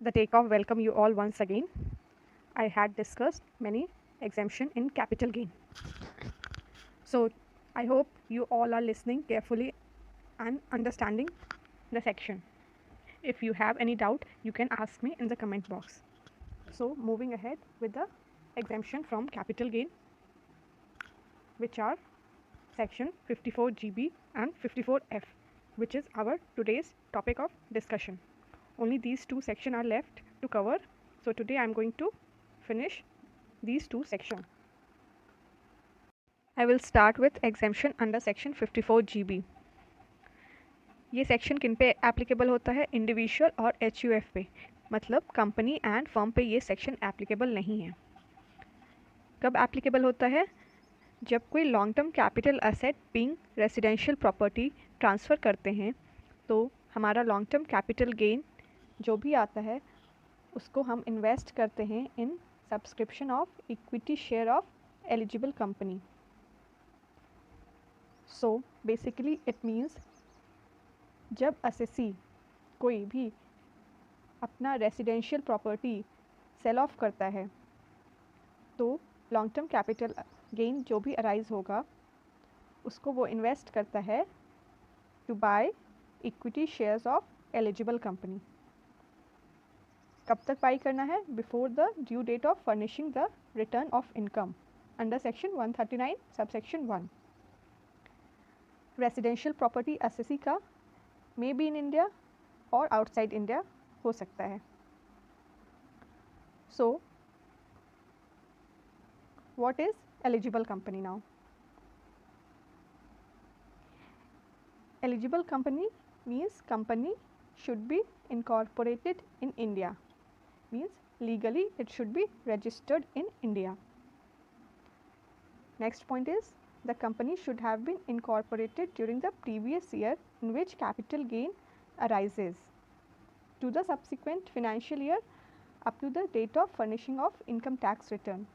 the takeoff welcome you all once again. I had discussed many exemption in capital gain. So I hope you all are listening carefully and understanding the section. If you have any doubt, you can ask me in the comment box. So moving ahead with the exemption from capital gain, which are section 54GB and 54F, which is our today's topic of discussion. Only these two sections are left to cover. So today I am going to finish these two sections. I will start with exemption under section 54GB. ये section किन पे applicable होता है? Individual और HUF पे, मतलब company and firm पे ये सेक्शन एप्लीकेबल नहीं है. कब एप्लीकेबल होता है? जब कोई long term capital asset being residential property transfer करते हैं तो हमारा लॉन्ग टर्म कैपिटल गेन जो भी आता है उसको हम इन्वेस्ट करते हैं in subscription of equity share of eligible company. So basically it means जब असेसी कोई भी अपना रेजिडेंशियल प्रॉपर्टी सेल ऑफ करता है तो लॉन्ग टर्म कैपिटल गेन जो भी अराइज होगा उसको वो इन्वेस्ट करता है to buy equity shares of eligible company. कब तक बाई करना है? Before the due date of furnishing the return of income under section 139 subsection 1. Residential property assessee का मे बी इन इंडिया और आउटसाइड इंडिया हो सकता है. So what is eligible company now? Eligible company means company should be incorporated in India, means legally it should be registered in India. Next point is the company should have been incorporated during the previous year in which capital gain arises to the subsequent financial year up to the date of furnishing of income tax return.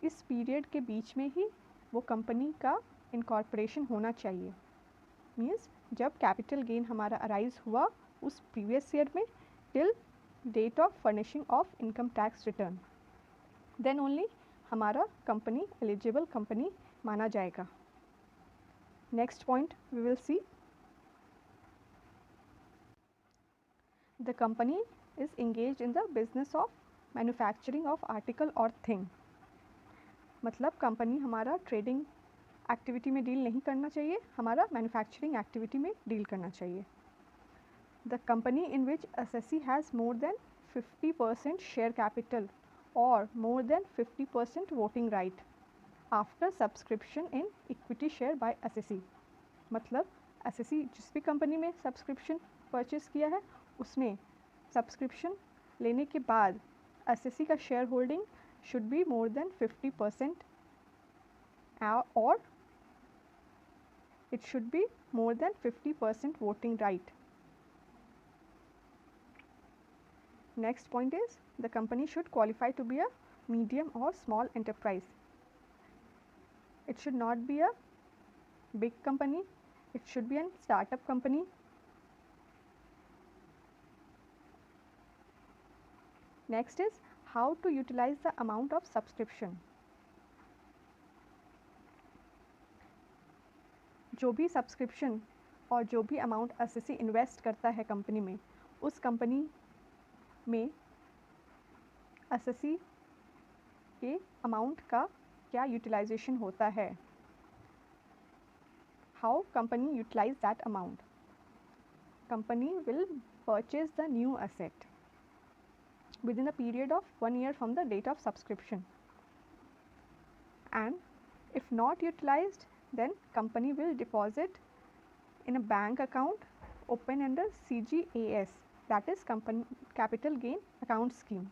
इस period के बीच में ही वो company का incorporation होना चाहिए. Means जब capital gain हमारा arise हुआ उस प्रीवियस ईयर में till date of furnishing of income tax return, then only हमारा कंपनी एलिजिबल कंपनी माना जाएगा. Next point we will see the company is engage in the business of manufacturing of article और thing. मतलब company हमारा trading activity में deal नहीं करना चाहिए, हमारा मैन्युफैक्चरिंग एक्टिविटी में डील करना चाहिए. The company in which assessee has more than 50% share capital और more than 50% voting right after subscription in equity share by assessee. मतलब असेसी जिस भी कंपनी में सब्सक्रिप्शन परचेस किया है उसमें सब्सक्रिप्शन लेने के बाद असेसी का share holding should be more than 50% और it should be more than 50% voting right. Next point is the company should qualify to be a medium or small enterprise. It should not be a big company, it should be a startup company. Next is how to utilize the amount of subscription. जो भी subscription और जो भी amount assessee invest करता है company में, उस company में असेसी के अमाउंट का क्या यूटिलाइजेशन होता है. How company utilize that amount? Company will purchase the new asset within a period of 1 year from the date of subscription and if not utilized then company will deposit in a bank account open under CGAS, that is company capital gain account scheme.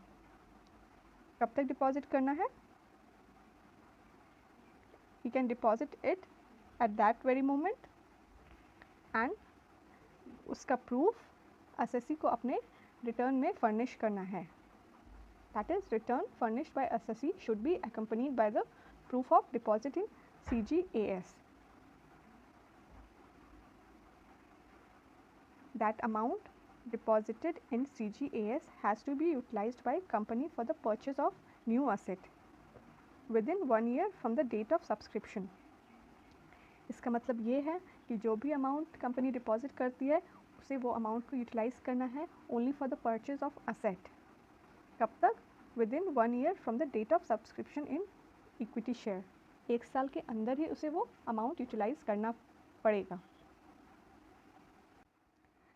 कब तक deposit करना है? You can deposit it at that very moment and उसका proof assessee को अपने return में furnish करना है. that is return furnished by assessee should be accompanied by the proof of deposit in CGAS. That amount deposited in CGAS has to be utilized by company for the purchase of new asset within 1 year from the date of subscription. इसका मतलब ये है कि जो भी amount company deposit करती है उसे वो अमाउंट को यूटिलाइज़ करना है only for the purchase of asset. कब तक? Within 1 year from the date of subscription in equity share. 1 साल के अंदर ही उसे वो अमाउंट यूटिलाइज करना पड़ेगा.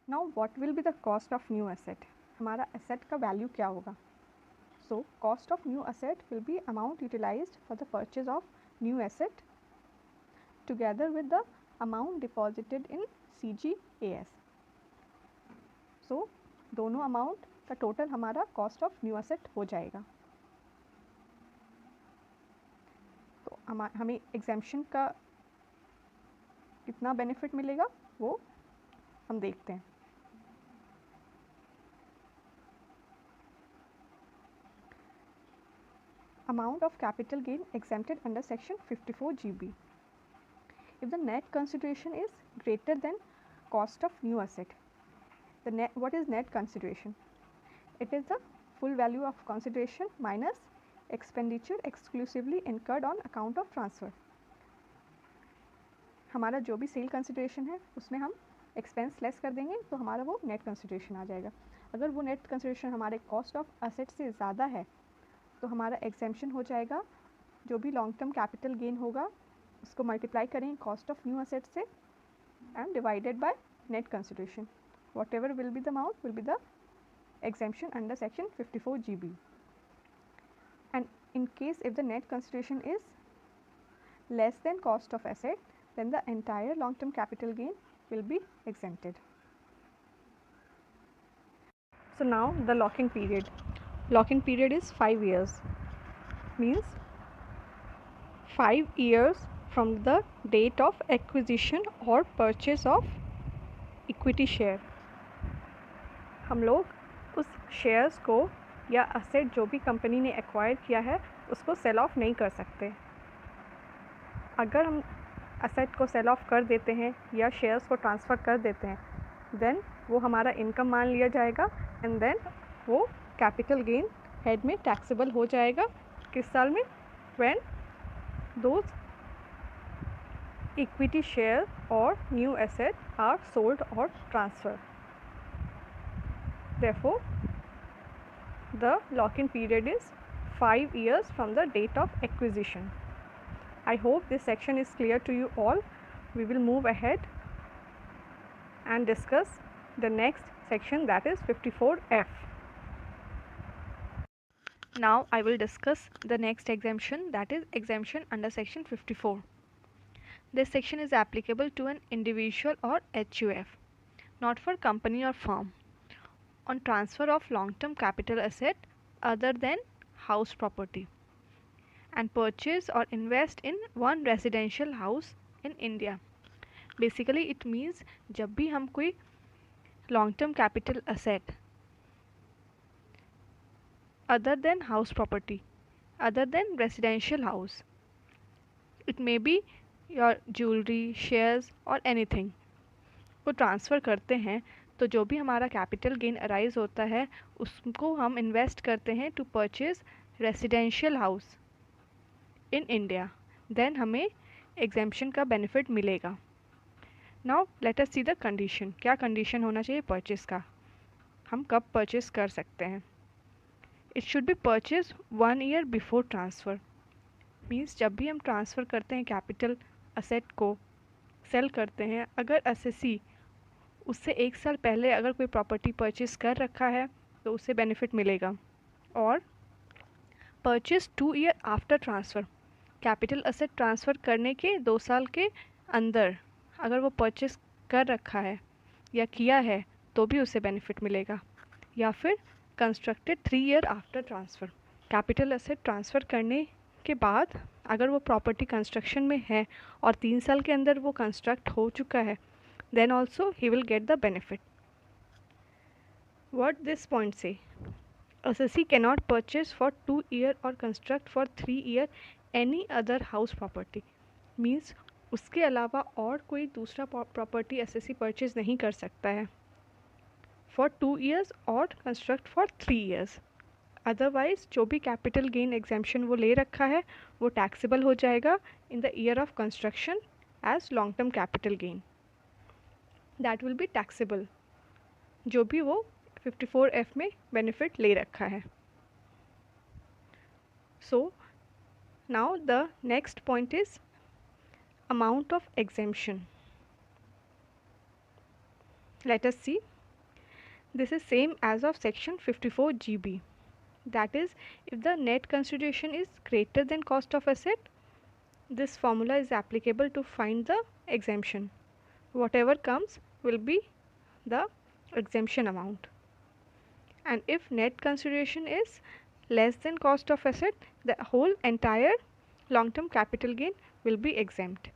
Now what will be the cost of new asset. हमारा एसेट का वैल्यू क्या होगा? So cost of new asset will be amount utilized for the purchase of new asset together with the amount deposited in CGAS. सो दोनों amount का total हमारा cost of new asset हो जाएगा. तो हमें एग्जेम्पशन का कितना बेनिफिट मिलेगा वो हम देखते हैं. Amount of capital gain exempted under section 54GB. If the net consideration is greater than cost of new asset, what is net consideration? It is the full value of consideration minus expenditure exclusively incurred on account of transfer. हमारा जो भी sale consideration है उसमें हम expense less कर देंगे तो हमारा वो नेट कंसिडरेशन आ जाएगा. अगर वो नेट कंसिडरेशन हमारे कॉस्ट ऑफ असेट से ज़्यादा है तो हमारा एग्जेम्पशन हो जाएगा. जो भी लॉन्ग टर्म कैपिटल गेन होगा उसको मल्टीप्लाई करेंगे कॉस्ट ऑफ न्यू असेट से and divided by net consideration. What ever will be the amount will be the exemption under section 54GB. And in case if the net consideration is less than cost of asset, then the entire long term capital gain will be exempted. So now the lock-in period. Lock-in period is 5 years. Means 5 years from the date of acquisition or purchase of equity share. हम लोग उस shares को या asset जो भी company ने acquire किया है उसको सेल ऑफ नहीं कर सकते. अगर हम असेट को सेल ऑफ कर देते हैं या शेयर्स को ट्रांसफ़र कर देते हैं देन वो हमारा इनकम मान लिया जाएगा एंड देन वो कैपिटल गेन हेड में टैक्सेबल हो जाएगा. किस साल में? व्हेन दोज इक्विटी शेयर और न्यू एसेट आर सोल्ड और transfer. Therefore, the lock-in period is 5 years from the date of acquisition. I hope this section is clear to you all. We will move ahead and discuss the next section, that is 54F. Now I will discuss the next exemption, that is exemption under section 54. This section is applicable to an individual or HUF, not for company or firm, on transfer of long-term capital asset other than house property and purchase or invest in one residential house in India. Basically it means जब भी हम कोई long-term capital asset other than house property, other than residential house, it may be your jewelry, shares or anything, को transfer करते हैं तो जो भी हमारा कैपिटल गेन अराइज होता है उसको हम इन्वेस्ट करते हैं to purchase residential house in India. Then हमें एग्जेम्पशन का बेनिफिट मिलेगा. Now let us see the condition. क्या कंडीशन होना चाहिए परचेज का? हम कब परचेज कर सकते हैं? It should be purchase 1 year before transfer. Means जब भी हम ट्रांसफ़र करते हैं कैपिटल असेट को, सेल करते हैं, अगर एसएससी उससे 1 साल पहले अगर कोई प्रॉपर्टी परचेज़ कर रखा है तो उससे बेनिफिट मिलेगा. और purchase 2 year after transfer, capital asset transfer करने के 2 साल के अंदर अगर वो परचेज़ कर रखा है या किया है तो भी उससे बेनिफिट मिलेगा. या फिर constructed 3 year after transfer, capital asset transfer करने के बाद अगर वो प्रॉपर्टी कंस्ट्रक्शन में है और 3 साल के अंदर वो कंस्ट्रक्ट हो चुका है, then also he will get the benefit. What this point say? Assessee cannot purchase for 2 year or construct for 3 year any other house property. Means उसके अलावा और कोई दूसरा प्रॉपर्टी assessee परचेज नहीं कर सकता है. for 2 years or construct for 3 years. Otherwise जो भी कैपिटल गेन एग्जेम्पशन वो ले रखा है वो टैक्सेबल हो जाएगा in the year of construction as long term capital gain, that will be taxable, जो भी वो 54F में बेनिफिट ले रखा है. So now the next point is amount of exemption. Let us see. This is same as of section 54GB. That is, if the net consideration is greater than cost of asset, this formula is applicable to find the exemption. Whatever comes will be the exemption amount. And if net consideration is less than cost of asset, the whole entire long-term capital gain will be exempt.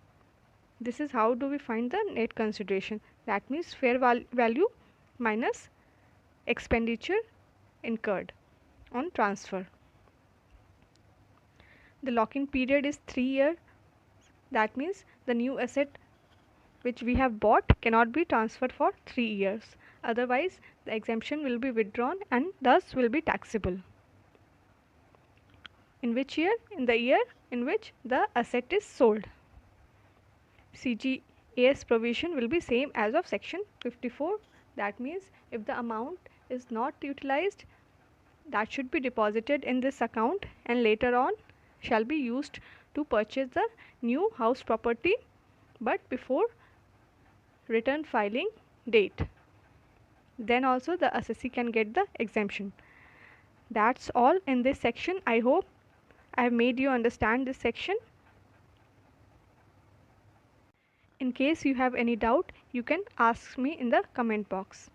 This is how do we find the net consideration. That means fair value minus expenditure incurred on transfer. The lock-in period is 3 years. That means the new asset which we have bought cannot be transferred for 3 years. Otherwise, the exemption will be withdrawn and thus will be taxable. In which year? In the year in which the asset is sold. CGAS provision will be same as of section 54. That means if the amount is not utilized, that should be deposited in this account and later on shall be used to purchase the new house property, but before return filing date. Then also the assessee can get the exemption. That's all in this section. I hope I have made you understand this section. In case you have any doubt, you can ask me in the comment box.